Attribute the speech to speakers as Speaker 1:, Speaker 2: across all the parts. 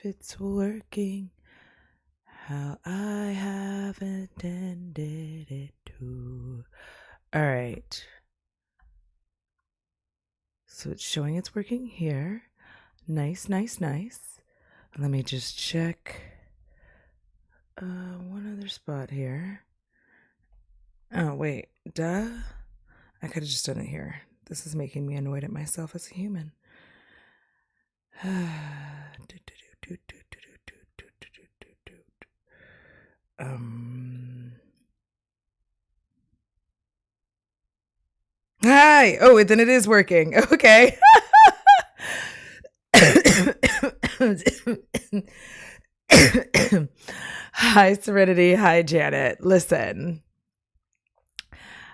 Speaker 1: it's working how I have intended it to. All right. So it's showing it's working here. Nice. Let me just check one other spot here. Oh, wait. Duh. I could have just done it here. This is making me annoyed at myself as a human. Hi. Oh, then it is working. Okay. Hi, Serenity. Hi, Janet. Listen,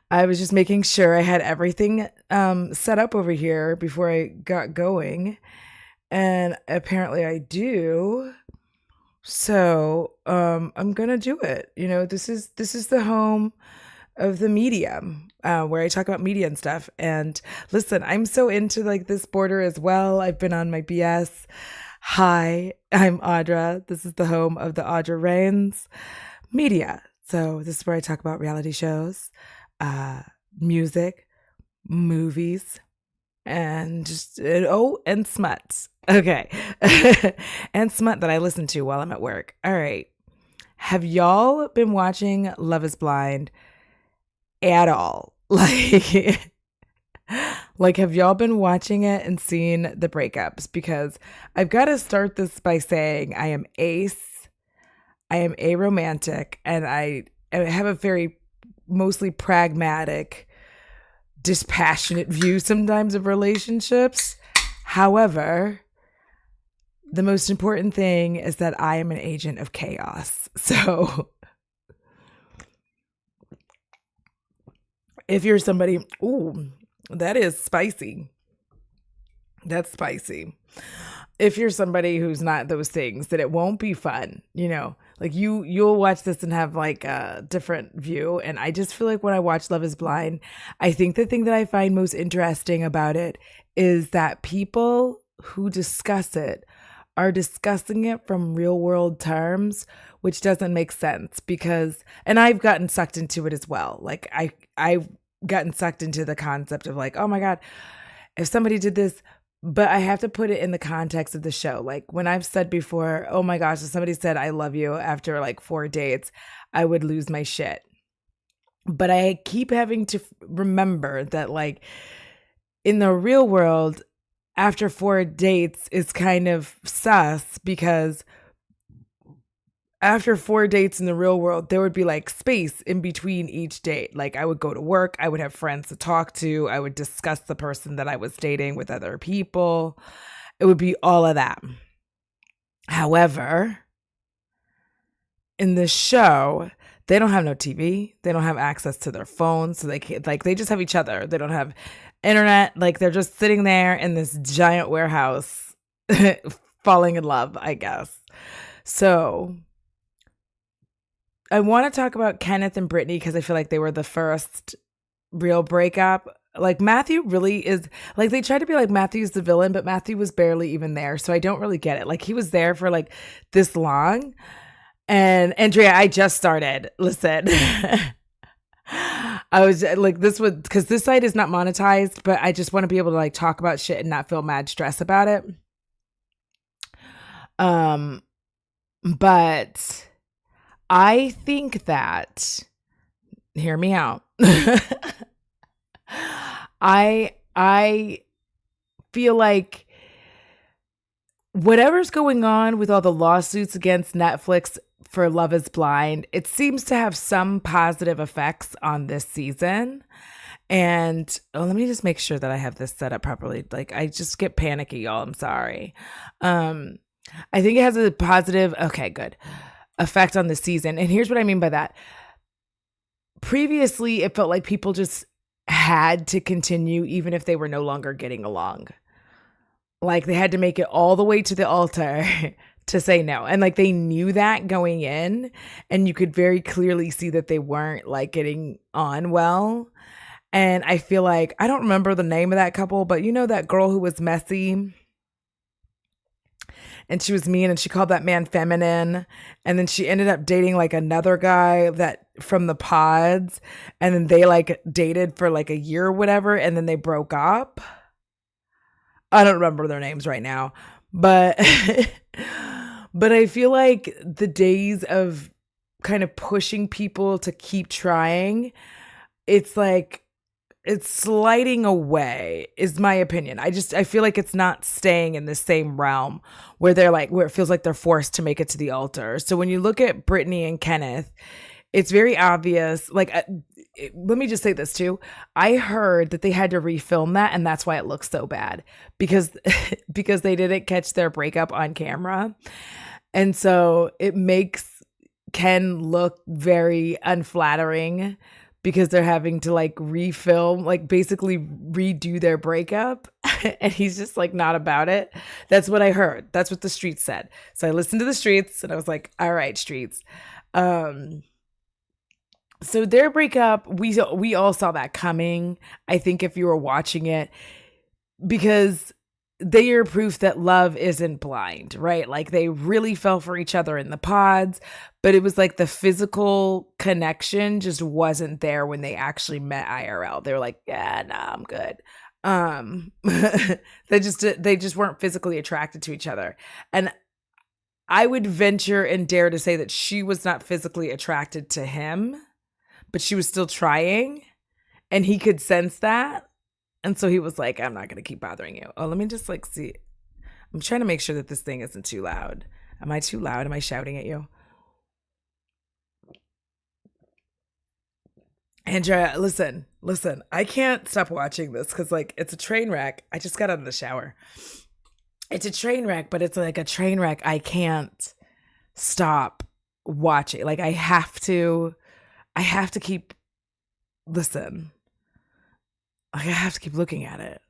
Speaker 1: I was just making sure I had everything set up over here before I got going. And apparently I do. So I'm gonna do it. You know, this is the home of the medium, where I talk about media and stuff. And listen, I'm so into like this border as well. I've been on my BS. Hi, I'm Audra. This is the home of the Audra Reigns Media. So this is where I talk about reality shows, music, movies, and just and smut. Okay. And smut that I listen to while I'm at work. All right. Have y'all been watching Love is Blind at all? Like have y'all been watching it and seen the breakups? Because I've got to start this by saying I am ace. I am aromantic, and I have a very mostly pragmatic, dispassionate view sometimes of relationships. However, the most important thing is that I am an agent of chaos. So if you're somebody, ooh, that is spicy. That's spicy. If you're somebody who's not those things, then it won't be fun. You know, like you'll watch this and have like a different view. And I just feel like when I watch Love is Blind, I think the thing that I find most interesting about it is that people who discuss it are discussing it from real world terms, which doesn't make sense because, and I've gotten sucked into it as well. Like I've gotten sucked into the concept of like, oh my God, if somebody did this, but I have to put it in the context of the show. Like when I've said before, oh my gosh, if somebody said, I love you after like 4 dates, I would lose my shit. But I keep having to remember that like in the real world, after 4 dates is kind of sus because after 4 dates in the real world, there would be like space in between each date. Like I would go to work, I would have friends to talk to, I would discuss the person that I was dating with other people. It would be all of that. However, in the show, they don't have no TV. They don't have access to their phones. So they can't, like, they just have each other. They don't have internet. Like they're just sitting there in this giant warehouse falling in love, I guess. So I want to talk about Kenneth and Brittany because I feel like they were the first real breakup. Like Matthew really is like, they tried to be like Matthew's the villain, but Matthew was barely even there. So I don't really get it. Like he was there for like this long. And Andrea, I just started. Listen, I was like, this would, because this site is not monetized, but I just want to be able to like talk about shit and not feel mad stress about it. But I think that, hear me out. I feel like whatever's going on with all the lawsuits against Netflix for Love is Blind, it seems to have some positive effects on this season. And let me just make sure that I have this set up properly. Like I just get panicky, y'all. I'm sorry. I think it has a positive, okay, good, effect on the season. And here's what I mean by that. Previously, it felt like people just had to continue even if they were no longer getting along. Like they had to make it all the way to the altar to say no. And like they knew that going in, and you could very clearly see that they weren't like getting on well. And I feel like, I don't remember the name of that couple, but you know that girl who was messy and she was mean and she called that man feminine. And then she ended up dating like another guy that from the pods. And then they like dated for like a year or whatever. And then they broke up. I don't remember their names right now, but but I feel like the days of kind of pushing people to keep trying, it's like it's sliding away is my opinion. I feel like it's not staying in the same realm where they're like where it feels like they're forced to make it to the altar. So when you look at Brittany and Kenneth, it's very obvious. Like, let me just say this too. I heard that they had to refilm that, and that's why it looks so bad because because they didn't catch their breakup on camera, and so it makes Ken look very unflattering because they're having to like refilm, like basically redo their breakup, and he's just like not about it. That's what I heard. That's what the streets said. So I listened to the streets, and I was like, all right, streets. So their breakup, we all saw that coming. I think if you were watching it, because they are proof that love isn't blind, right? Like they really fell for each other in the pods, but it was like the physical connection just wasn't there when they actually met IRL. They were like, yeah, nah, I'm good. They just weren't physically attracted to each other. And I would venture and dare to say that she was not physically attracted to him, but she was still trying, and he could sense that. And so he was like, I'm not going to keep bothering you. Oh, let me just like see. I'm trying to make sure that this thing isn't too loud. Am I too loud? Am I shouting at you? Andrea, listen. I can't stop watching this because like it's a train wreck. I just got out of the shower. It's a train wreck, but it's like a train wreck I can't stop watching. Like I have to keep, listen, I have to keep looking at it.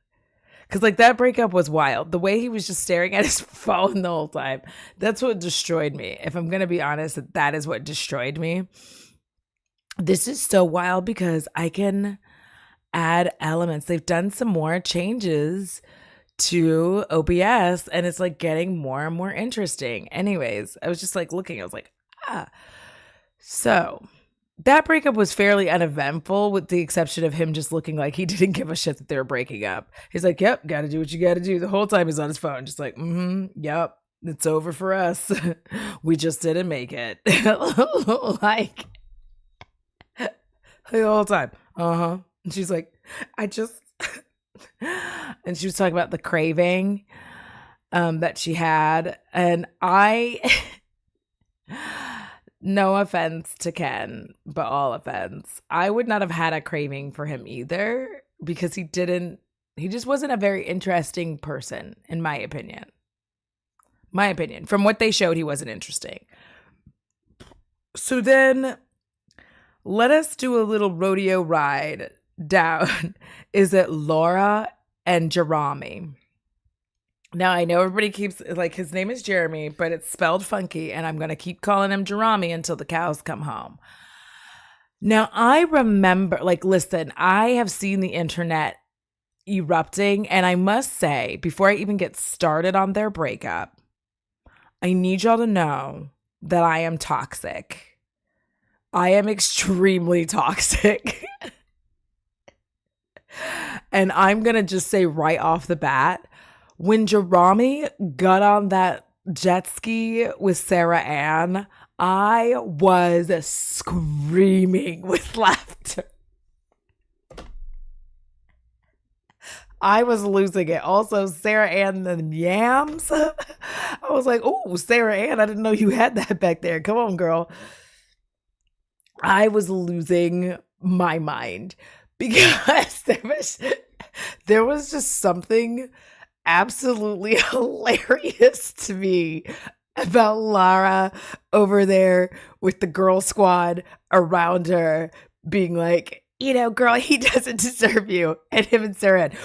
Speaker 1: Because like that breakup was wild. The way he was just staring at his phone the whole time, that's what destroyed me. If I'm going to be honest, that is what destroyed me. This is so wild because I can add elements. They've done some more changes to OBS, and it's like getting more and more interesting. Anyways, I was just like looking, I was like, So that breakup was fairly uneventful with the exception of him just looking like he didn't give a shit that they were breaking up. He's like, yep, gotta do what you gotta do. The whole time he's on his phone, just like, yep, it's over for us. We just didn't make it. Like, the whole time. And she's like, and she was talking about the craving that she had. And no offense to Ken, but all offense, I would not have had a craving for him either because he just wasn't a very interesting person, in my opinion. From what they showed, he wasn't interesting. So then let us do a little rodeo ride down. Is it Laura and Jeremy? Now, I know everybody keeps, like, his name is Jeremy, but it's spelled funky, and I'm going to keep calling him Jeremy until the cows come home. Now, I remember, like, listen, I have seen the internet erupting, and I must say, before I even get started on their breakup, I need y'all to know that I am toxic. I am extremely toxic. And I'm going to just say right off the bat, when Jeremy got on that jet ski with Sarah Ann, I was screaming with laughter. I was losing it. Also, Sarah Ann and the yams. I was like, oh, Sarah Ann, I didn't know you had that back there. Come on, girl. I was losing my mind because there was just something absolutely hilarious to me about Lara over there with the girl squad around her being like, you know, girl, he doesn't deserve you. And him and Sarah had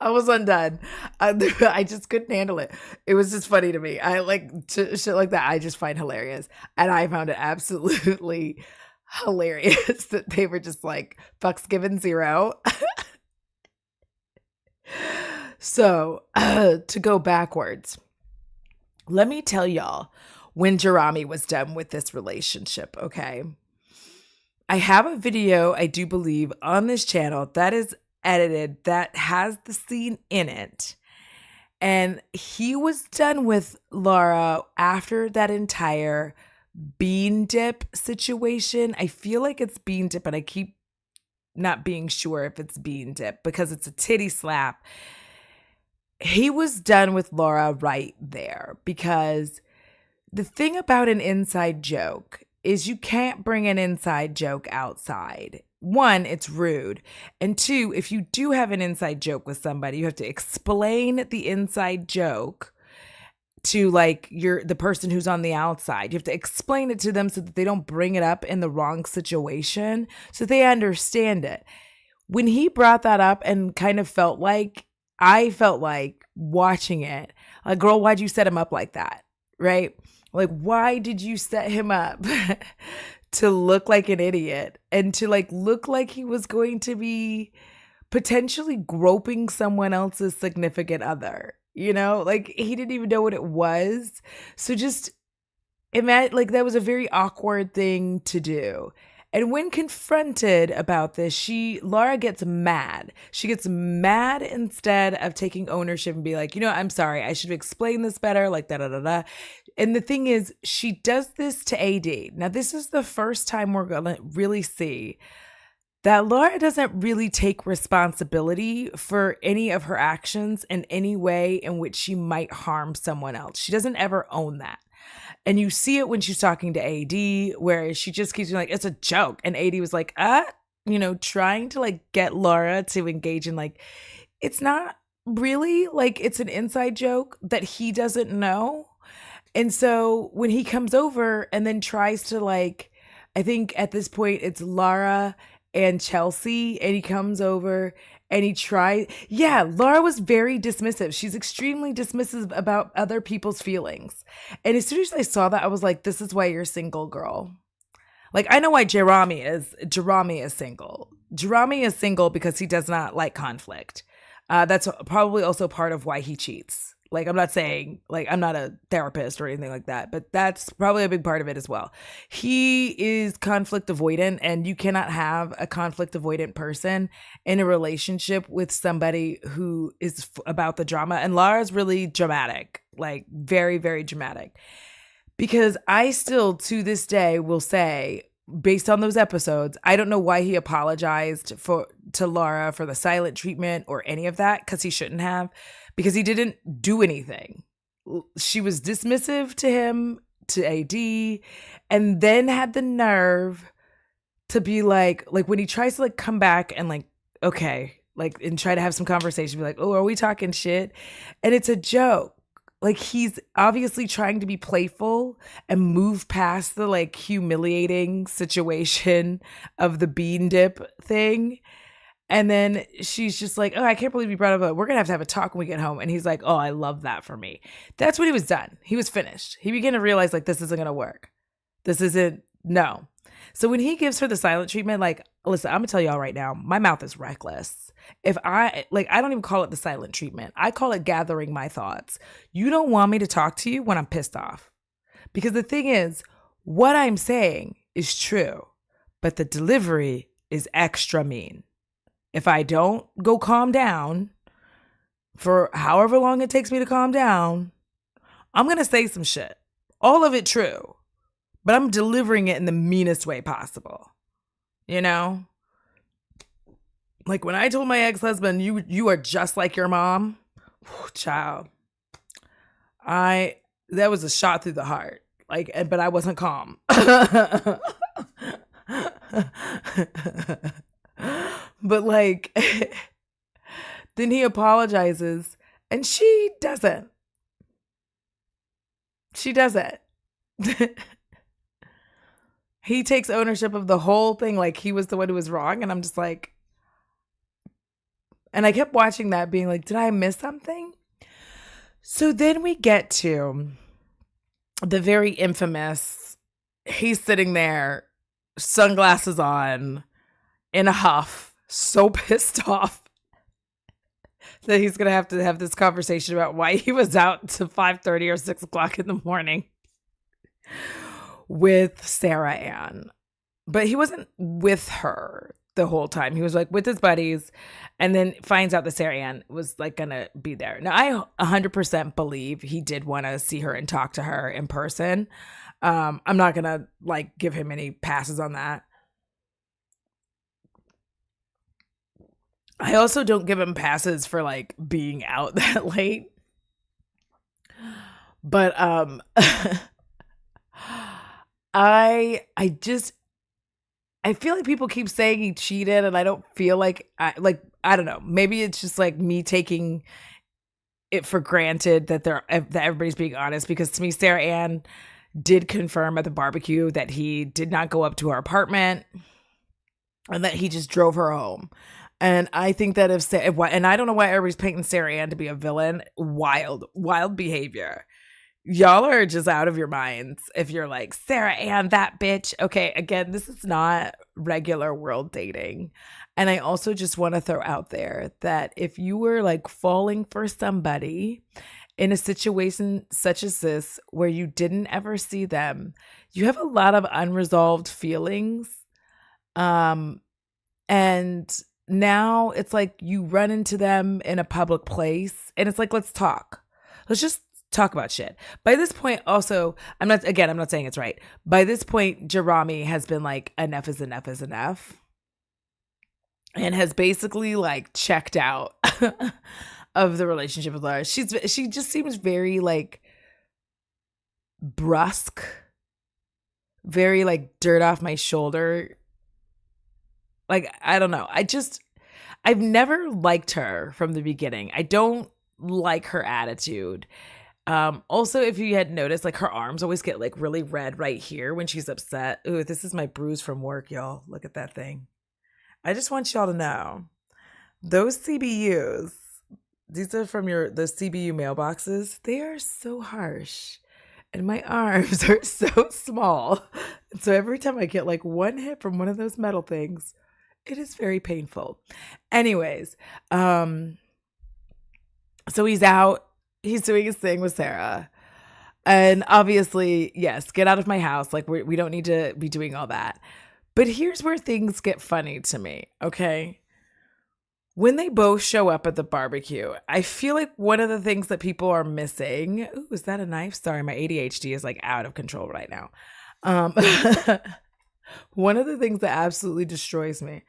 Speaker 1: I was undone. I just couldn't handle it. It was just funny to me. I like shit like that. I just find hilarious. And I found it absolutely hilarious that they were just like, fucks given 0. So to go backwards, let me tell y'all when Jerami was done with this relationship, okay? I have a video, I do believe, on this channel that is edited that has the scene in it. And he was done with Laura after that entire bean dip situation. I feel like it's bean dip, and I keep not being sure if it's bean dip because it's a titty slap. He was done with Laura right there, because the thing about an inside joke is you can't bring an inside joke outside. One, it's rude. And two, if you do have an inside joke with somebody, you have to explain the inside joke to like the person who's on the outside. You have to explain it to them so that they don't bring it up in the wrong situation, so they understand it. When he brought that up and kind of I felt like watching it, like, girl, why'd you set him up like that? Right? Like, why did you set him up to look like an idiot and to like look like he was going to be potentially groping someone else's significant other? You know, like he didn't even know what it was. So just imagine, like, that was a very awkward thing to do. And when confronted about this, Laura gets mad. She gets mad instead of taking ownership and be like, I'm sorry, I should have explained this better, like da da da da. And the thing is, she does this to AD. Now, this is the first time we're gonna really see that Laura doesn't really take responsibility for any of her actions in any way in which she might harm someone else. She doesn't ever own that. And you see it when she's talking to AD, where she just keeps being like, it's a joke. And AD was like, trying to like get Laura to engage in like, it's not really, like, it's an inside joke that he doesn't know. And so when he comes over and then tries to like, I think at this point it's Laura and Chelsea, and he comes over and Laura was very dismissive. She's extremely dismissive about other people's feelings. And as soon as I saw that, I was like, this is why you're single, girl. Like, I know why Jerami is single. Jerami is single because he does not like conflict. That's probably also part of why he cheats. Like, I'm not saying, like, I'm not a therapist or anything like that, but that's probably a big part of it as well. He is conflict avoidant, and you cannot have a conflict avoidant person in a relationship with somebody who is about the drama. And Laura's really dramatic, like very, very dramatic. Because I still, to this day, will say, based on those episodes, I don't know why he apologized to Laura for the silent treatment or any of that, because he shouldn't have. Because he didn't do anything. She was dismissive to him, to AD, and then had the nerve to be like when he tries to like come back and like, okay, like, and try to have some conversation, be like, oh, are we talking shit? And it's a joke. Like, he's obviously trying to be playful and move past the like humiliating situation of the bean dip thing. And then she's just like, oh, I can't believe you brought up we're going to have a talk when we get home. And he's like, oh, I love that for me. That's when he was done. He was finished. He began to realize, like, this isn't going to work. No. So when he gives her the silent treatment, like, listen, I'm going to tell y'all right now, my mouth is reckless. I don't even call it the silent treatment. I call it gathering my thoughts. You don't want me to talk to you when I'm pissed off. Because the thing is, what I'm saying is true, but the delivery is extra mean. If I don't go calm down for however long it takes me to calm down, I'm going to say some shit. All of it true, but I'm delivering it in the meanest way possible. You know? Like when I told my ex-husband, you are just like your mom. Whew, child. That was a shot through the heart. Like, but I wasn't calm. But like, then he apologizes and she doesn't. She doesn't. He takes ownership of the whole thing, like he was the one who was wrong. And I'm just like, and I kept watching that being like, did I miss something? So then we get to the very infamous, he's sitting there, sunglasses on, in a huff, so pissed off, that he's gonna have to have this conversation about why he was out to 5:30 or 6 o'clock in the morning with Sarah Ann. But he wasn't with her the whole time. He was like with his buddies, and then finds out that Sarah Ann was like gonna be there. Now I 100% believe he did want to see her and talk to her in person. I'm not gonna like give him any passes on that. I also don't give him passes for like being out that late. But I just I feel like people keep saying he cheated, and I don't feel like I don't know. Maybe it's just like me taking it for granted that that everybody's being honest, because to me Sarah Ann did confirm at the barbecue that he did not go up to her apartment and that he just drove her home. And I think that and I don't know why everybody's painting Sarah Ann to be a villain. Wild behavior. Y'all are just out of your minds if you're like, Sarah Ann, that bitch. Okay, again, this is not regular world dating. And I also just want to throw out there that if you were like falling for somebody in a situation such as this where you didn't ever see them, you have a lot of unresolved feelings. And now it's like you run into them in a public place and it's like, let's talk. Let's just talk about shit. By this point, also, I'm not saying it's right. By this point, Jerami has been like, enough is enough. And has basically like checked out of the relationship with Laura. She just seems very like brusque, very like dirt off my shoulder. Like, I don't know. I've never liked her from the beginning. I don't like her attitude. Also, if you had noticed, like her arms always get like really red right here when she's upset. Ooh, this is my bruise from work, y'all. Look at that thing. I just want y'all to know those CBUs, these are from those CBU mailboxes. They are so harsh. And my arms are so small. So every time I get like one hit from one of those metal things, it is very painful. Anyways, so he's out. He's doing his thing with Sarah. And obviously, yes, get out of my house. Like, we don't need to be doing all that. But here's where things get funny to me, okay? When they both show up at the barbecue, I feel like one of the things that people are missing... Ooh, is that a knife? Sorry, my ADHD is like out of control right now. One of the things that absolutely destroys me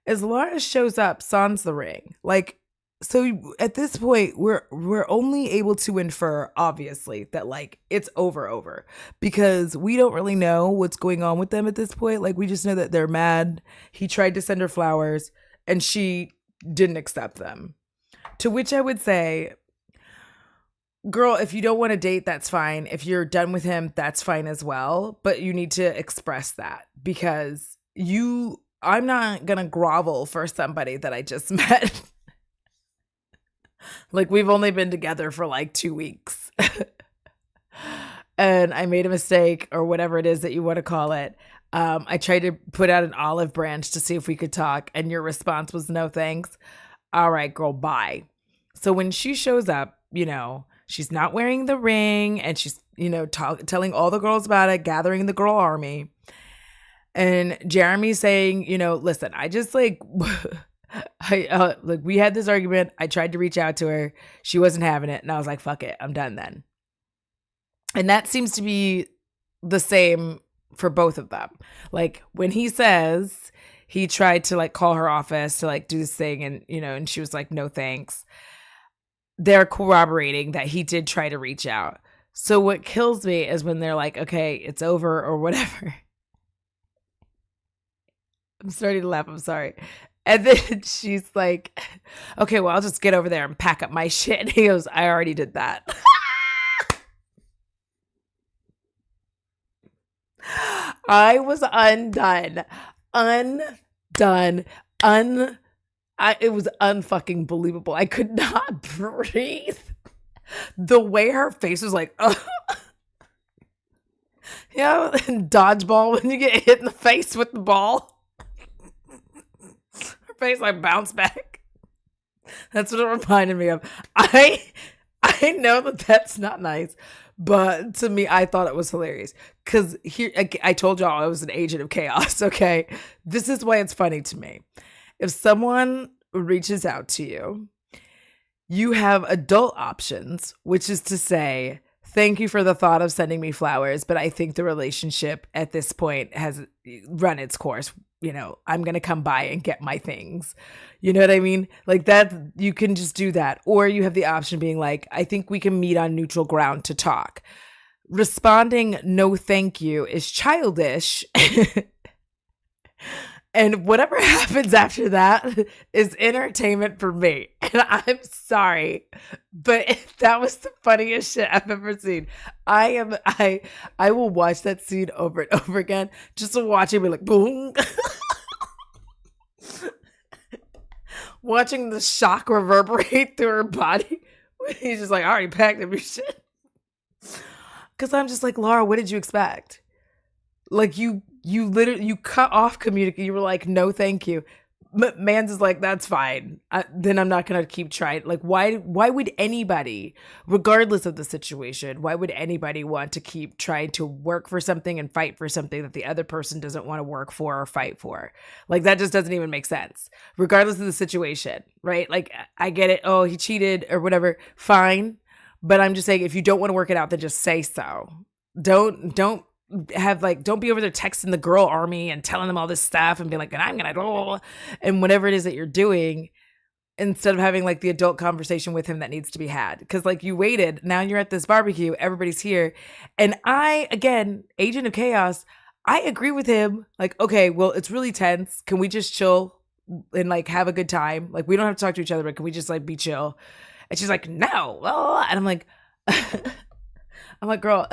Speaker 1: is Laura shows up, sans the ring. Like, so at this point, we're only able to infer, obviously, that like it's over because we don't really know what's going on with them at this point. Like, we just know that they're mad. He tried to send her flowers and she didn't accept them. To which I would say, girl, if you don't want to date, that's fine. If you're done with him, that's fine as well. But you need to express that, because I'm not going to grovel for somebody that I just met. Like, we've only been together for like 2 weeks. And I made a mistake, or whatever it is that you want to call it. I tried to put out an olive branch to see if we could talk, and your response was no thanks. All right, girl, bye. So when she shows up, she's not wearing the ring, and she's, telling all the girls about it, gathering the girl army. And Jeremy's saying, listen, I just like... we had this argument. I tried to reach out to her. She wasn't having it. And I was like, fuck it. I'm done then. And that seems to be the same for both of them. Like, when he says he tried to like call her office to like do this thing, and, and she was like, no, thanks. They're corroborating that he did try to reach out. So what kills me is when they're like, okay, it's over or whatever. I'm starting to laugh. I'm sorry. And then she's like, okay, well, I'll just get over there and pack up my shit. And he goes, I already did that. I was undone. It was unfucking believable. I could not breathe. The way her face was like, in dodgeball when you get hit in the face with the ball. Face like bounce back. That's what it reminded me of. I I know that that's not nice, but to me, I thought it was hilarious because here I told y'all I was an agent of chaos. Okay, this is why it's funny to me. If someone reaches out to you, you have adult options, which is to say, thank you for the thought of sending me flowers, but I think the relationship at this point has run its course. I'm going to come by and get my things. You know what I mean? Like that, you can just do that. Or you have the option being like, I think we can meet on neutral ground to talk. Responding, no, thank you, is childish. And whatever happens after that is entertainment for me. And I'm sorry, but that was the funniest shit I've ever seen. I will watch that scene over and over again just to watch it be like boom. Watching the shock reverberate through her body. He's just like, I already packed up your shit. Because I'm just like, Laura, what did you expect? Like you literally, you cut off communication. You were like, no, thank you. Mans is like, that's fine. Then I'm not going to keep trying. Like, why would anybody, regardless of the situation, why would anybody want to keep trying to work for something and fight for something that the other person doesn't want to work for or fight for? Like, that just doesn't even make sense, regardless of the situation, right? Like, I get it. Oh, he cheated or whatever. Fine. But I'm just saying, if you don't want to work it out, then just say so. Don't be over there texting the girl army and telling them all this stuff and being like, and I'm gonna do, and whatever it is that you're doing, instead of having like the adult conversation with him that needs to be had. Because like you waited, now you're at this barbecue, everybody's here, and I, again, agent of chaos, I agree with him. Like, okay, well, it's really tense. Can we just chill and like have a good time? Like, we don't have to talk to each other, but can we just like be chill? And she's like, no. And I'm like, girl.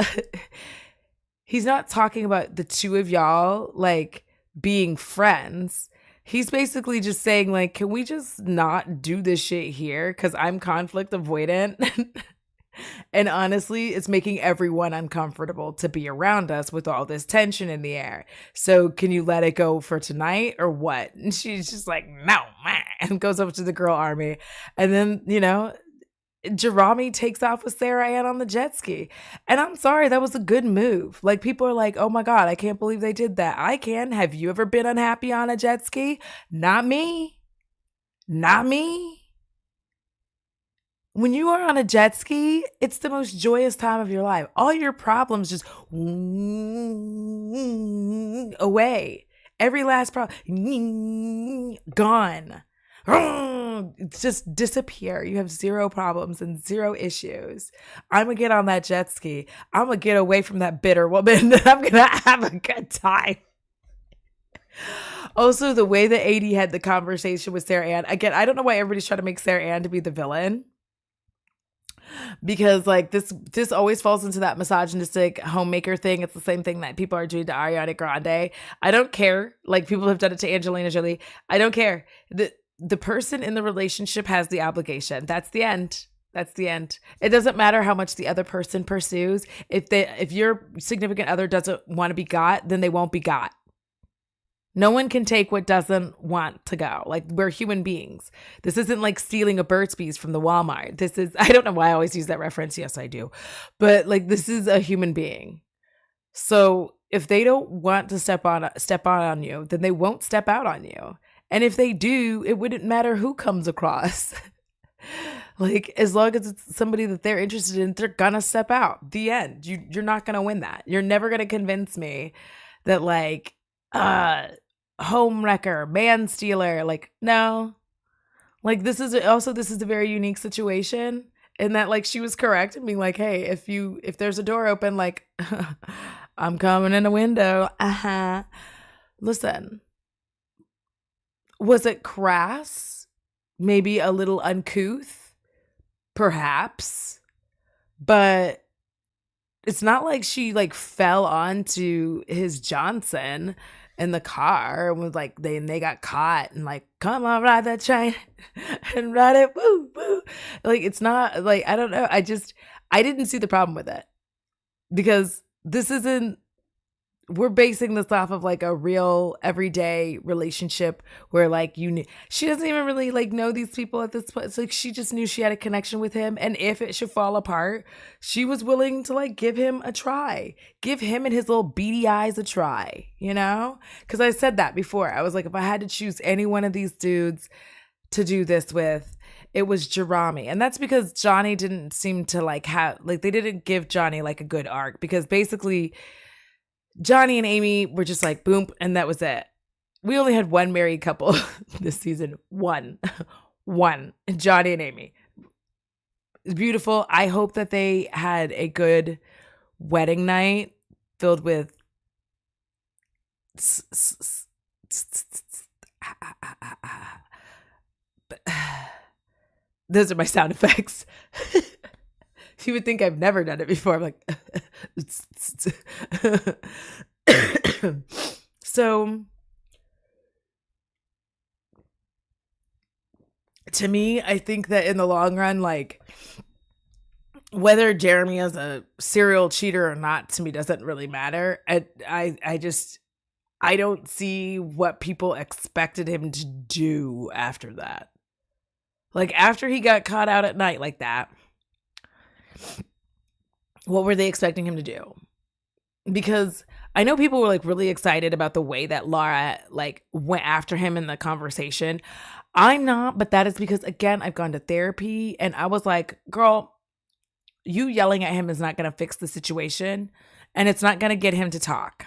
Speaker 1: He's not talking about the two of y'all like being friends. He's basically just saying like, can we just not do this shit here? Because I'm conflict avoidant. And honestly, it's making everyone uncomfortable to be around us with all this tension in the air. So can you let it go for tonight or what? And she's just like, no, man, and goes over to the girl army. And then, Jerami takes off with Sarah Ann on the jet ski. And I'm sorry, that was a good move. Like, people are like, oh my God, I can't believe they did that. I can. Have you ever been unhappy on a jet ski? Not me. Not me. When you are on a jet ski, it's the most joyous time of your life. All your problems just away. Every last problem gone. Just disappear. You have zero problems and zero issues. I'm gonna get on that jet ski. I'm gonna get away from that bitter woman. I'm gonna have a good time. Also, the way that AD had the conversation with Sarah Ann, again, I don't know why everybody's trying to make Sarah Ann to be the villain, because like this always falls into that misogynistic homemaker thing. It's the same thing that people are doing to Ariana Grande. I don't care. Like, people have done it to Angelina Jolie. I don't care. The person in the relationship has the obligation. That's the end. That's the end. It doesn't matter how much the other person pursues. If your significant other doesn't want to be got, then they won't be got. No one can take what doesn't want to go. Like, we're human beings. This isn't like stealing a Burt's Bees from the Walmart. This is, I don't know why I always use that reference. Yes, I do. But like, this is a human being. So if they don't want to step out on you, then they won't step out on you. And if they do, it wouldn't matter who comes across. Like, as long as it's somebody that they're interested in, they're gonna step out. The end. You're not gonna win that. You're never gonna convince me that like, home wrecker, man stealer, like, no. Like, this is a very unique situation in that like she was correct in being like, hey, if there's a door open, like, I'm coming in a window. Listen. Was it crass? Maybe a little uncouth? Perhaps. But it's not like she like fell onto his Johnson in the car and was like, they got caught and like, come on, ride that train and ride it, woo, woo. Like, it's not like, I don't know. I didn't see the problem with it, because this isn't we're basing this off of like a real everyday relationship where like she doesn't even really like know these people at this point. It's like she just knew she had a connection with him, and if it should fall apart, she was willing to like give him a try, give him and his little beady eyes a try, you know? Because I said that before. I was like, if I had to choose any one of these dudes to do this with, it was Jerami. And that's because Johnny didn't seem to like they didn't give Johnny like a good arc, because basically Johnny and Amy were just like boom, and that was it. We only had one married couple this season. One. Johnny and Amy. It's beautiful. I hope that they had a good wedding night filled with those are my sound effects. You would think I've never done it before. I'm like, so to me, I think that in the long run, like whether Jeremy is a serial cheater or not, to me doesn't really matter. I don't see what people expected him to do after that. Like after he got caught out at night like that, what were they expecting him to do? Because I know people were like really excited about the way that Laura like went after him in the conversation. I'm not, but that is because, again, I've gone to therapy and I was like, girl, you yelling at him is not going to fix the situation, and it's not going to get him to talk.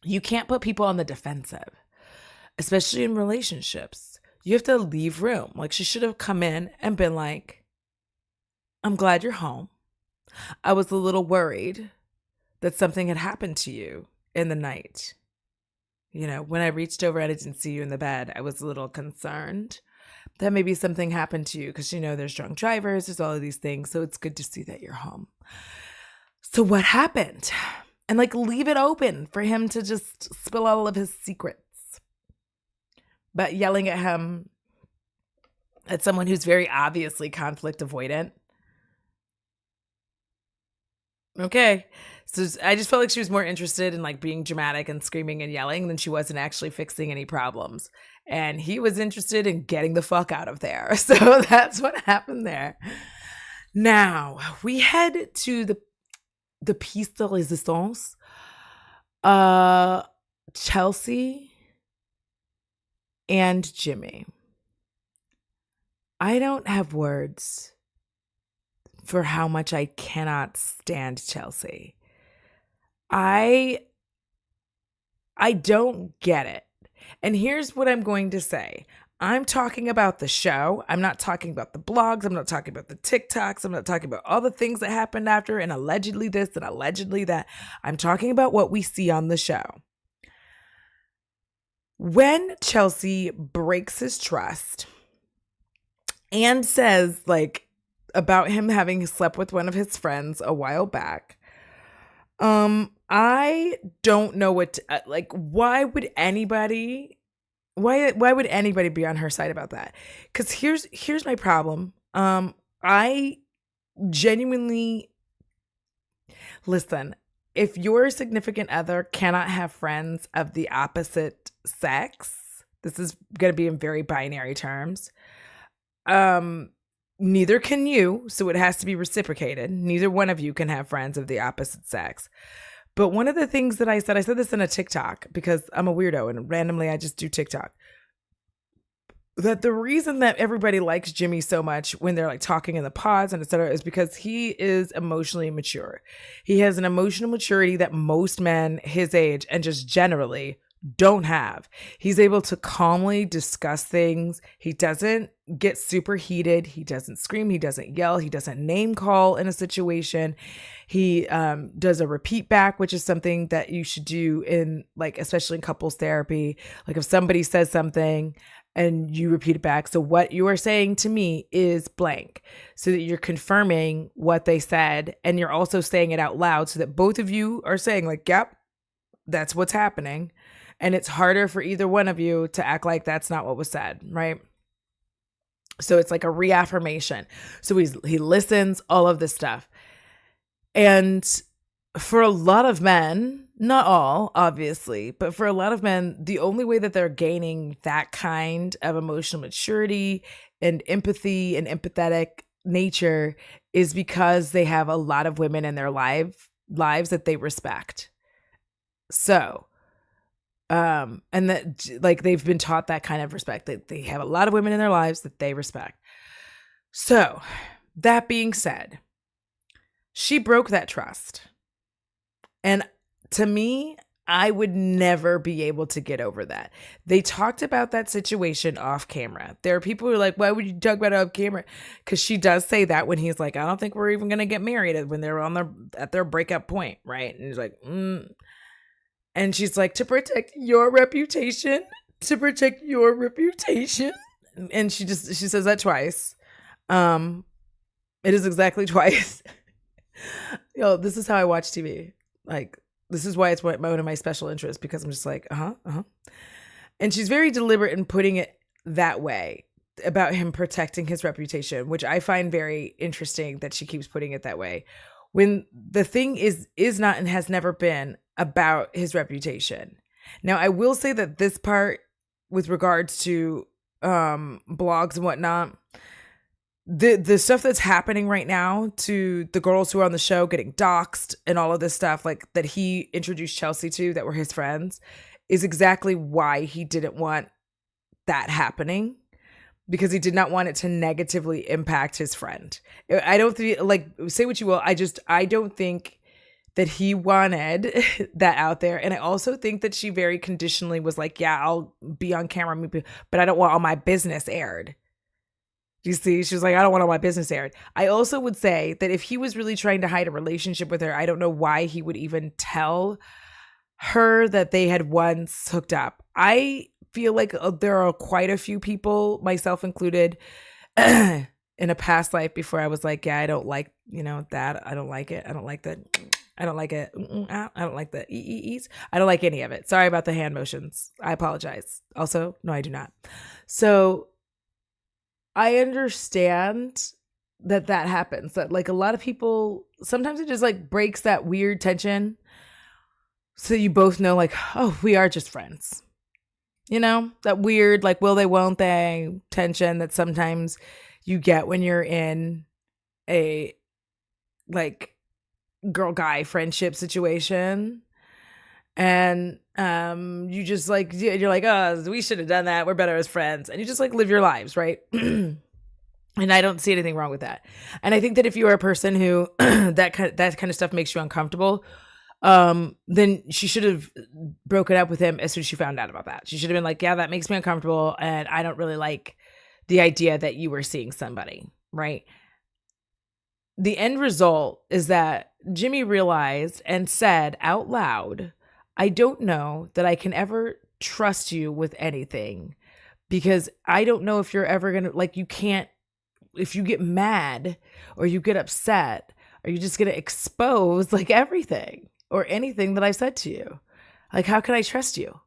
Speaker 1: You can't put people on the defensive, especially in relationships. You have to leave room. Like she should have come in and been like, I'm glad you're home. I was a little worried that something had happened to you in the night. You know, when I reached over and I didn't see you in the bed, I was a little concerned that maybe something happened to you because, you know, there's drunk drivers, there's all of these things. So it's good to see that you're home. So what happened? And like leave it open for him to just spill all of his secrets. But yelling at him, at someone who's very obviously conflict avoidant. Okay. So I just felt like she was more interested in like being dramatic and screaming and yelling than she was in actually fixing any problems. And he was interested in getting the fuck out of there. So that's what happened there. Now we head to the piece de resistance. Chelsea and Jimmy. I don't have words for how much I cannot stand Chelsea. I don't get it. And here's what I'm going to say. I'm talking about the show. I'm not talking about the blogs. I'm not talking about the TikToks. I'm not talking about all the things that happened after and allegedly this and allegedly that. I'm talking about what we see on the show. When Chelsea breaks his trust and says like about him having slept with one of his friends a while back, I don't know what to, like. Why would anybody be on her side about that? Because here's my problem. I genuinely listen. If your significant other cannot have friends of the opposite sex, this is going to be in very binary terms. Neither can you, so it has to be reciprocated. Neither one of you can have friends of the opposite sex. But one of the things that I said this in a TikTok because I'm a weirdo and randomly I just do TikTok. That the reason that everybody likes Jimmy so much when they're like talking in the pods and et cetera is because he is emotionally mature. He has an emotional maturity that most men his age and just generally don't have. He's able to calmly discuss things. He doesn't get super heated. He doesn't scream. He doesn't yell. He doesn't name call in a situation. He does a repeat back, which is something that you should do in like, especially in couples therapy. Like if somebody says something and you repeat it back. So what you are saying to me is blank, so that you're confirming what they said. And you're also saying it out loud so that both of you are saying like, yep, that's what's happening. And it's harder for either one of you to act like that's not what was said, right? So it's like a reaffirmation. So he listens, all of this stuff. And for a lot of men, Not all, obviously, but for a lot of men, the only way that they're gaining that kind of emotional maturity and empathy and empathetic nature is because they have a lot of women in their lives that they respect. So, and that like they've been taught that kind of respect. They have a lot of women in their lives that they respect. So, that being said, she broke that trust. And to me, I would never be able to get over that. They talked about that situation off camera. There are people who are like, why would you talk about it off camera? Because she does say that when he's like, I don't think we're even going to get married, when they're at their breakup point, right? And he's like, And she's like, to protect your reputation, to protect your reputation. And she says that twice. It is exactly twice. This is how I watch TV. Like, this is why it's one of my special interests, because I'm just like, And she's very deliberate in putting it that way about him protecting his reputation, which I find very interesting that she keeps putting it that way. When the thing is not and has never been about his reputation. Now, I will say that this part with regards to blogs and whatnot, the stuff that's happening right now to the girls who are on the show getting doxxed and all of this stuff like that he introduced Chelsea to that were his friends is exactly why he didn't want that happening, because he did not want it to negatively impact his friend. I don't think, like, say what you will, I don't think that he wanted that out there. And I also think that she very conditionally was like, yeah, I'll be on camera, but I don't want all my business aired. You see, she was like, I don't want all my business aired. I also would say that if he was really trying to hide a relationship with her, I don't know why he would even tell her that they had once hooked up. I feel like there are quite a few people, myself included, in a past life before I was like, yeah, I don't like, that. I don't like it. I don't like that. I don't like it. I don't like the e's. I don't like any of it. Sorry about the hand motions. I apologize. Also, no, I do not. So I understand that happens, that like a lot of people, sometimes it just like breaks that weird tension. So you both know like, oh, we are just friends. That weird, like, will they, won't they tension that sometimes you get when you're in a like girl guy friendship situation. And you just like, you're like, oh, we should have done that. We're better as friends. And you just like live your lives, right? And I don't see anything wrong with that. And I think that if you are a person who that kind of stuff makes you uncomfortable, then she should have broken up with him as soon as she found out about that. She should have been like, yeah, that makes me uncomfortable, and I don't really like the idea that you were seeing somebody, right? The end result is that Jimmy realized and said out loud, I don't know that I can ever trust you with anything, because I don't know if you're ever going to, like, you can't, if you get mad or you get upset, are you just going to expose like everything or anything that I said to you? Like, how can I trust you?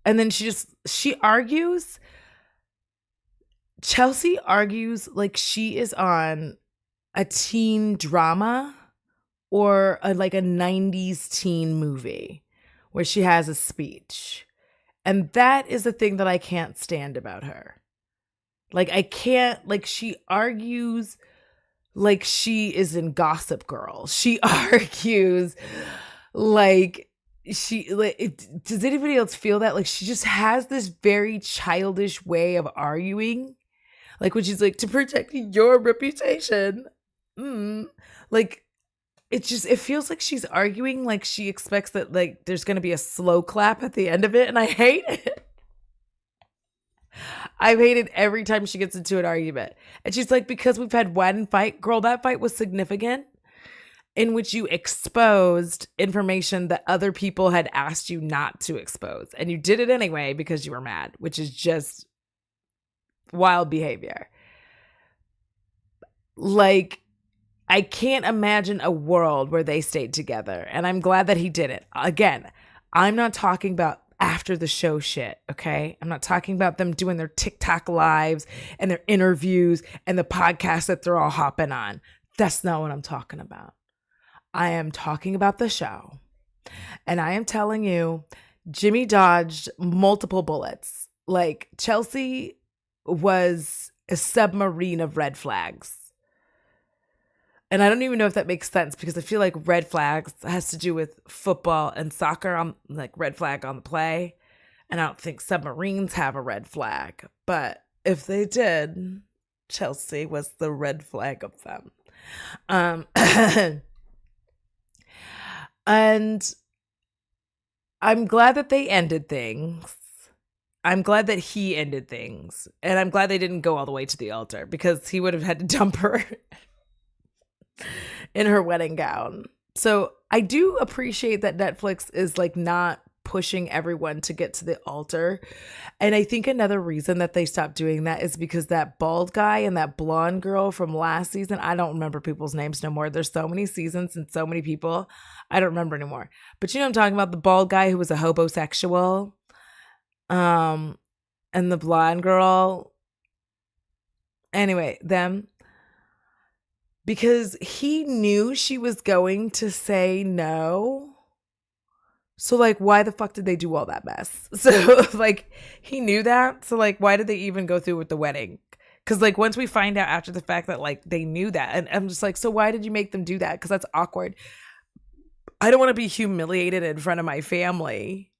Speaker 1: And then she argues. Chelsea argues like she is on a teen drama or like a 90s teen movie where she has a speech. And that is the thing that I can't stand about her. Like, I can't, like, she argues like she is in Gossip Girl. She argues like does anybody else feel that? Like, she just has this very childish way of arguing. Like, when she's like, to protect your reputation. Like, it feels like she's arguing like she expects that like there's going to be a slow clap at the end of it. And I hate it. I've hated every time she gets into an argument. And she's like, because we've had one fight. Girl, that fight was significant, in which you exposed information that other people had asked you not to expose. And you did it anyway because you were mad, which is just wild behavior. Like, I can't imagine a world where they stayed together. And I'm glad that he didn't. Again, I'm not talking about after the show shit, okay? I'm not talking about them doing their TikTok lives and their interviews and the podcasts that they're all hopping on. That's not what I'm talking about. I am talking about the show. And I am telling you, Jimmy dodged multiple bullets. Like, Chelsea was a submarine of red flags. And I don't even know if that makes sense, because I feel like red flags has to do with football and soccer. I'm like red flag on the play. And I don't think submarines have a red flag. But if they did, Chelsea was the red flag of them. And I'm glad that they ended things. I'm glad that he ended things. And I'm glad they didn't go all the way to the altar, because he would have had to dump her in her wedding gown. So I do appreciate that Netflix is like not pushing everyone to get to the altar. And I think another reason that they stopped doing that is because that bald guy and that blonde girl from last season, I don't remember people's names no more. There's so many seasons and so many people, I don't remember anymore. But you know what I'm talking about? The bald guy who was a hobosexual. And the blonde girl. Anyway, them. Because he knew she was going to say no. So, like, why the fuck did they do all that mess? So, like, he knew that. So, like, why did they even go through with the wedding? Because, like, once we find out after the fact that, like, they knew that. And I'm just like, so why did you make them do that? Because that's awkward. I don't want to be humiliated in front of my family.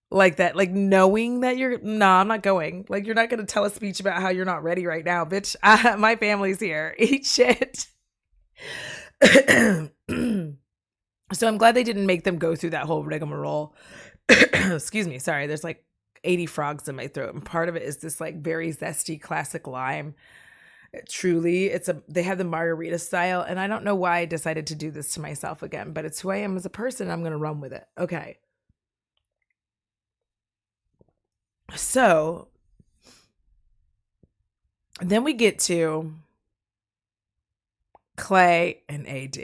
Speaker 1: Like that, like knowing that I'm not going. Like, you're not going to tell a speech about how you're not ready right now, bitch. My family's here. Eat shit. So I'm glad they didn't make them go through that whole rigmarole. Excuse me. Sorry. There's like 80 frogs in my throat. And part of it is this like very zesty classic lime. Truly, they have the margarita style. And I don't know why I decided to do this to myself again, but it's who I am as a person. I'm going to run with it. Okay. So then we get to Clay and AD.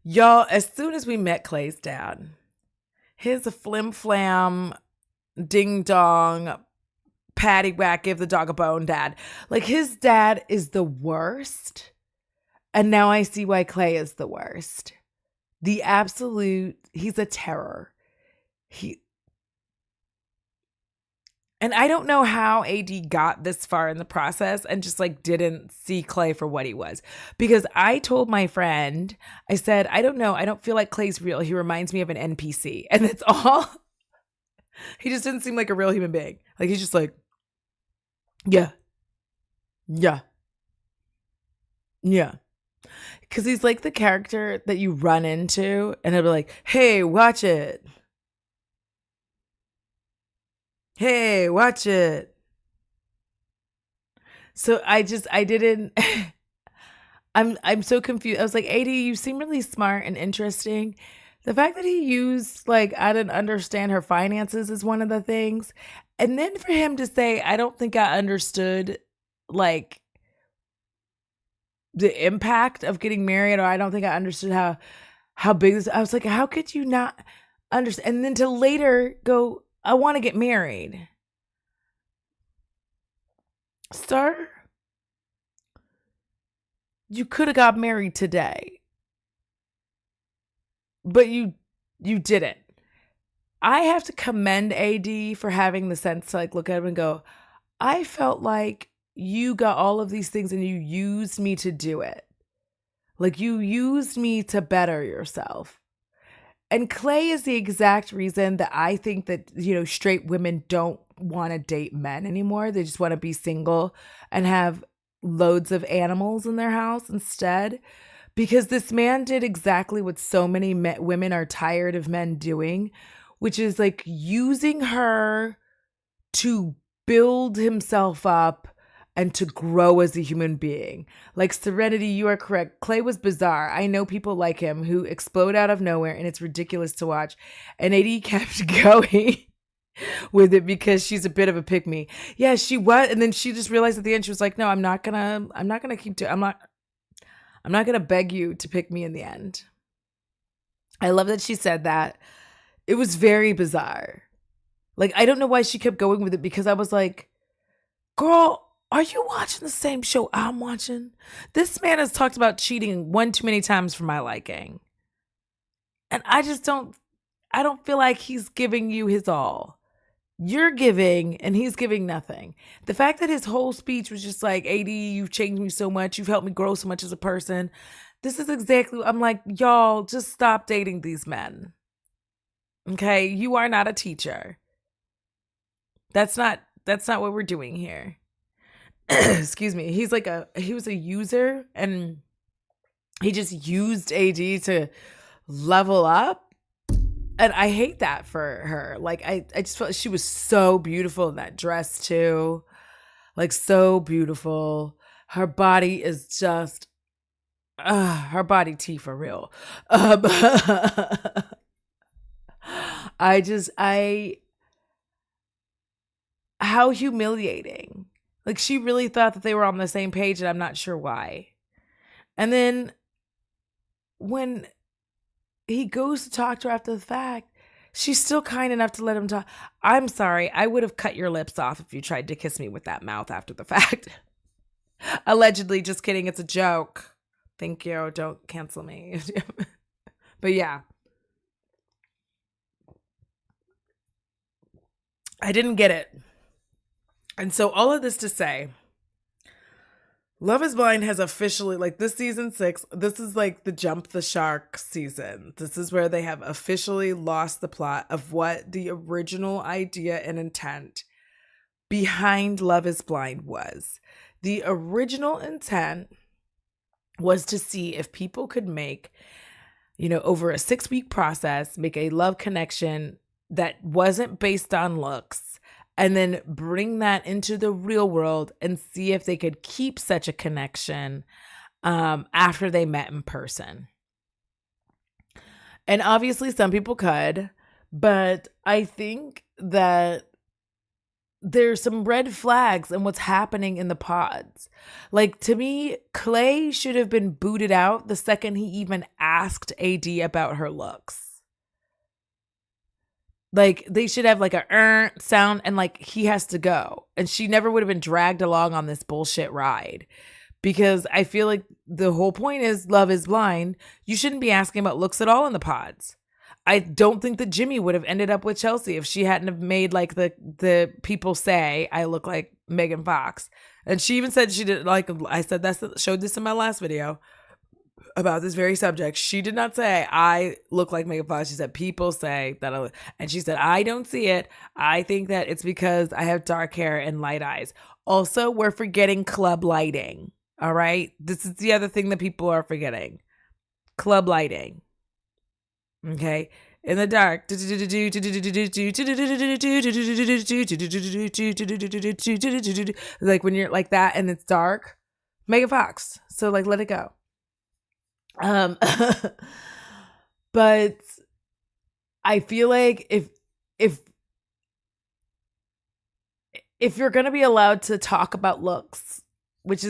Speaker 1: Y'all, as soon as we met Clay's dad, his flim flam, ding dong, patty whack, give the dog a bone dad. Like, his dad is the worst. And now I see why Clay is the worst. He's a terror. And I don't know how AD got this far in the process and just like didn't see Clay for what he was. Because I told my friend, I said, I don't know. I don't feel like Clay's real. He reminds me of an NPC. And that's all. He just didn't seem like a real human being. Like, he's just like, yeah. Yeah. Yeah. Because he's like the character that you run into and it'll be like, hey, watch it. Hey, watch it. So I didn't. I'm so confused. I was like, AD, you seem really smart and interesting. The fact that he used, like, I didn't understand her finances is one of the things. And then for him to say, I don't think I understood, like, the impact of getting married, or I don't think I understood how big this. I was like, how could you not understand? And then to later go, I want to get married. Sir, you could have got married today. But you didn't. I have to commend AD for having the sense to like look at him and go, I felt like you got all of these things and you used me to do it. Like, you used me to better yourself. And Clay is the exact reason that I think that, you know, straight women don't want to date men anymore. They just want to be single and have loads of animals in their house instead. Because this man did exactly what so many women are tired of men doing, which is like using her to build himself up and to grow as a human being. Like, Serenity, you are correct. Clay was bizarre. I know people like him who explode out of nowhere and it's ridiculous to watch. And AD kept going with it because she's a bit of a pick me. Yeah, she was. And then she just realized at the end, she was like, no, I'm not gonna keep doing, I'm not gonna beg you to pick me in the end. I love that she said that. It was very bizarre. Like, I don't know why she kept going with it, because I was like, girl, are you watching the same show I'm watching? This man has talked about cheating one too many times for my liking. And I don't feel like he's giving you his all. You're giving and he's giving nothing. The fact that his whole speech was just like, AD, you've changed me so much. You've helped me grow so much as a person. This is exactly, I'm like, y'all, just stop dating these men. Okay? You are not a teacher. That's not what we're doing here. Excuse me. He was a user and he just used AD to level up. And I hate that for her. Like, I just felt she was so beautiful in that dress too. Like, so beautiful. Her body is just, her body tea for real. How humiliating. Like, she really thought that they were on the same page and I'm not sure why. And then when he goes to talk to her after the fact, she's still kind enough to let him talk. I'm sorry. I would have cut your lips off if you tried to kiss me with that mouth after the fact. Allegedly, just kidding. It's a joke. Thank you. Don't cancel me. But yeah. I didn't get it. And so all of this to say, Love is Blind has officially, like, this season 6, this is like the jump the shark season. This is where they have officially lost the plot of what the original idea and intent behind Love is Blind was. The original intent was to see if people could make, over a 6-week process, make a love connection that wasn't based on looks, and then bring that into the real world and see if they could keep such a connection after they met in person. And obviously some people could, but I think that there's some red flags in what's happening in the pods. Like, to me, Clay should have been booted out the second he even asked AD about her looks. Like, they should have like a sound and like he has to go. And she never would have been dragged along on this bullshit ride. Because I feel like the whole point is Love is Blind. You shouldn't be asking about looks at all in the pods. I don't think that Jimmy would have ended up with Chelsea if she hadn't have made like the people say I look like Megan Fox. And she even said she did, like I said, showed this in my last video about this very subject. She did not say I look like Megan Fox. She said people say that and she said I don't see it. I think that it's because I have dark hair and light eyes. Also, we're forgetting club lighting. All right, this is the other thing that people are forgetting. Club lighting. Okay, in the dark, like when you're like that and it's dark, Megan Fox. So like, let it go. But I feel like if you're gonna be allowed to talk about looks, which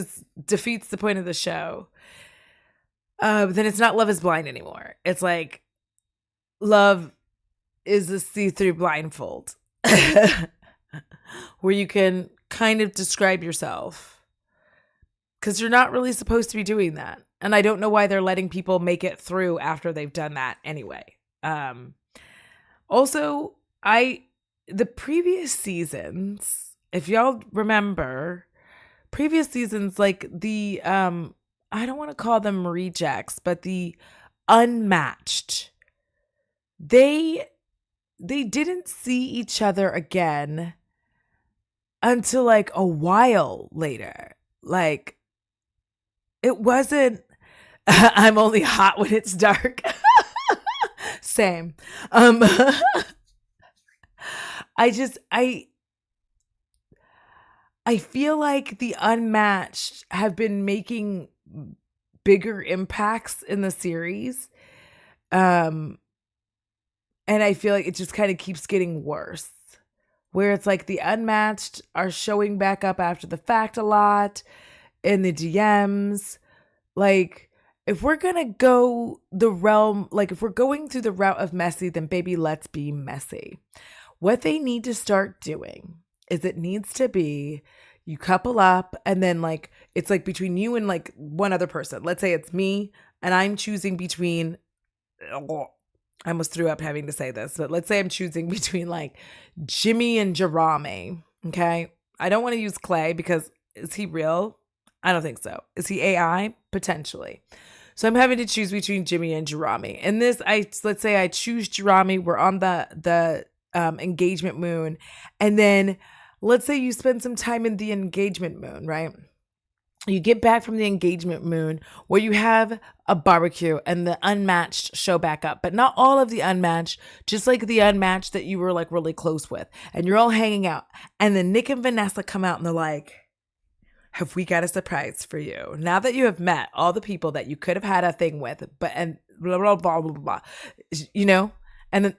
Speaker 1: defeats the point of the show, then it's not Love is Blind anymore. It's like love is a see-through blindfold where you can kind of describe yourself, because you're not really supposed to be doing that. And I don't know why they're letting people make it through after they've done that anyway. Also, the previous seasons, if y'all remember, previous seasons, like the, I don't want to call them rejects, but the unmatched, they didn't see each other again until like a while later. Like, it wasn't, I'm only hot when it's dark. Same. I feel like the unmatched have been making bigger impacts in the series. And I feel like it just kind of keeps getting worse, where it's like the unmatched are showing back up after the fact a lot in the DMs. Like, if we're gonna go the realm, like if we're going through the route of messy, then baby, let's be messy. What they need to start doing is it needs to be you couple up and then like it's like between you and like one other person. Let's say it's me and I'm choosing between I almost threw up having to say this, but let's say I'm choosing between like Jimmy and Jerame. Okay. I don't want to use Clay because is he real? I don't think so. Is he AI? Potentially. So I'm having to choose between Jimmy and Jerame. And this, let's say I choose Jerame. We're on the engagement moon. And then let's say you spend some time in the engagement moon, right? You get back from the engagement moon where you have a barbecue and the unmatched show back up, but not all of the unmatched, just like the unmatched that you were like really close with, and you're all hanging out. And then Nick and Vanessa come out and they're like, have we got a surprise for you? Now that you have met all the people that you could have had a thing with, but and blah, blah, blah, blah, blah, you know, and then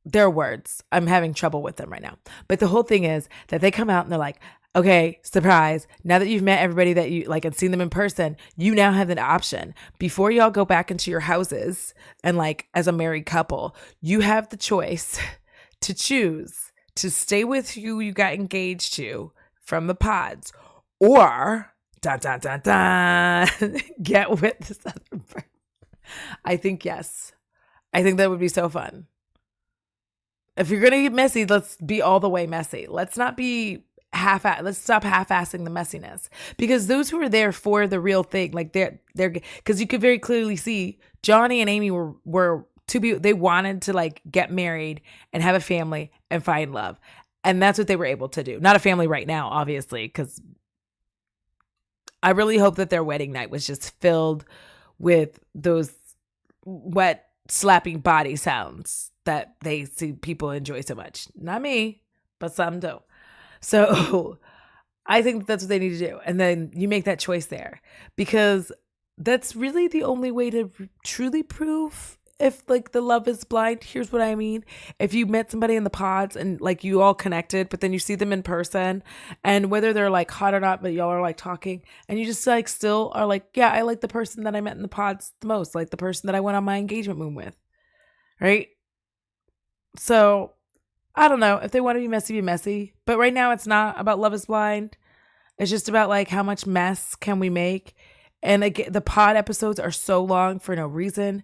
Speaker 1: their words, I'm having trouble with them right now. But the whole thing is that they come out and they're like, okay, surprise. Now that you've met everybody that you like and seen them in person, you now have an option. Before y'all go back into your houses and like as a married couple, you have the choice to choose to stay with who you got engaged to from the pods or dun, dun, dun, dun, get with this other person. I think yes. I think that would be so fun. If you're going to get messy, let's be all the way messy. Let's not be let's stop half-assing the messiness, because those who are there for the real thing, like they're because you could very clearly see Johnny and Amy were to be, they wanted to like get married and have a family and find love. And that's what they were able to do. Not a family right now, obviously, because I really hope that their wedding night was just filled with those wet slapping body sounds that they see people enjoy so much. Not me, but some do. So I think that's what they need to do. And then you make that choice there, because that's really the only way to truly prove if like the love is blind. Here's what I mean. If you met somebody in the pods and like you all connected, but then you see them in person, and whether they're like hot or not, but y'all are like talking and you just like still are like, yeah, I like the person that I met in the pods the most, like the person that I went on my engagement moon with. Right. So I don't know if they want to be messy, but right now it's not about Love is Blind. It's just about like how much mess can we make. And again, the pod episodes are so long for no reason.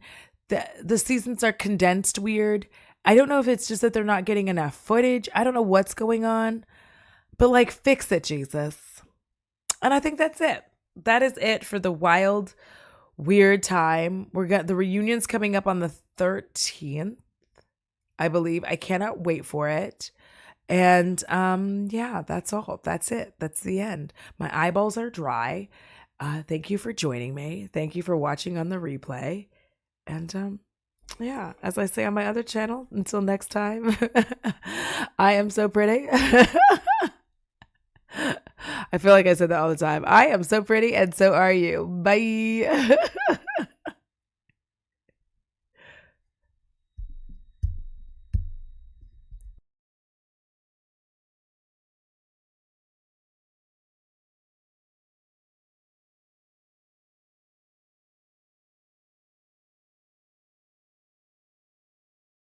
Speaker 1: The seasons are condensed weird. I don't know if it's just that they're not getting enough footage. I don't know what's going on, but like fix it, Jesus. And I think that's it. That is it for the wild, weird time. We're got the reunions coming up on the 13th. I believe. I cannot wait for it. And yeah, that's all. That's it. That's the end. My eyeballs are dry. Thank you for joining me. Thank you for watching on the replay. And yeah, as I say on my other channel, until next time, I am so pretty. I feel like I said that all the time. I am so pretty and so are you. Bye.